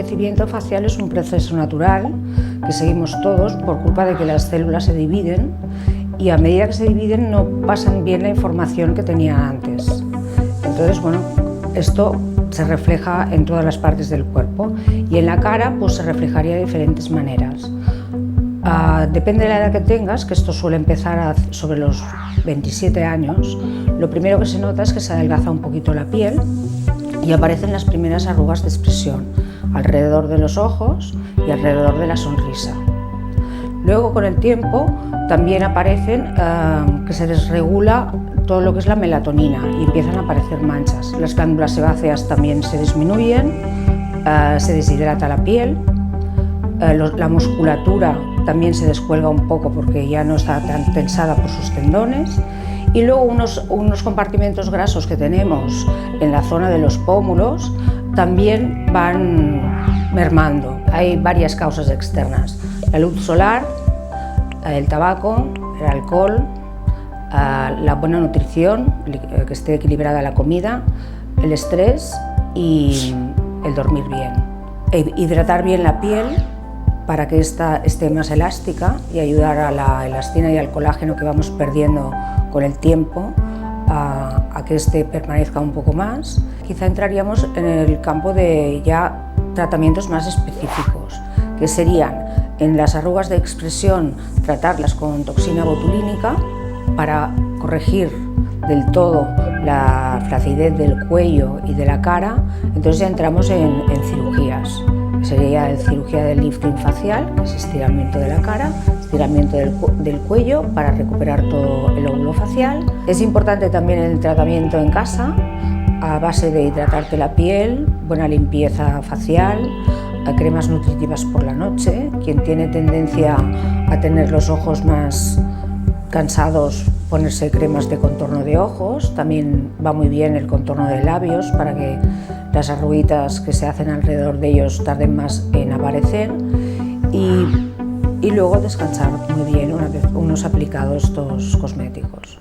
envejecimiento facial es un proceso natural que seguimos todos por culpa de que las células se dividen y a medida que se dividen no pasan bien la información que tenían antes. Entonces, bueno, esto se refleja en todas las partes del cuerpo y en la cara pues se reflejaría de diferentes maneras. Depende de la edad que tengas, que esto suele empezar sobre los 27 años, lo primero que se nota es que se adelgaza un poquito la piel y aparecen las primeras arrugas de expresión alrededor de los ojos y alrededor de la sonrisa. Luego, con el tiempo, también aparecen que se desregula todo lo que es la melatonina y empiezan a aparecer manchas. Las glándulas sebáceas también se disminuyen, se deshidrata la piel, la musculatura también se descuelga un poco porque ya no está tan tensada por sus tendones. Y luego unos compartimentos grasos que tenemos en la zona de los pómulos también van mermando. Hay varias causas externas: la luz solar, el tabaco, el alcohol, la buena nutrición, que esté equilibrada la comida, el estrés y el dormir bien. Hidratar bien la piel para que ésta esté más elástica y ayudar a la elastina y al colágeno que vamos perdiendo con el tiempo a que éste permanezca un poco más. Quizá entraríamos en el campo de ya tratamientos más específicos, que serían en las arrugas de expresión tratarlas con toxina botulínica para corregir del todo la flacidez del cuello y de la cara. Entonces ya entramos en cirugías. Sería la cirugía del lifting facial, que es estiramiento de la cara, estiramiento del cuello para recuperar todo el óvulo facial. Es importante también el tratamiento en casa, a base de hidratarte la piel, buena limpieza facial, cremas nutritivas por la noche. Quien tiene tendencia a tener los ojos más cansados, ponerse cremas de contorno de ojos. También va muy bien el contorno de labios para que las arruguitas que se hacen alrededor de ellos tarden más en aparecer y luego descansar muy bien una vez unos aplicados estos cosméticos.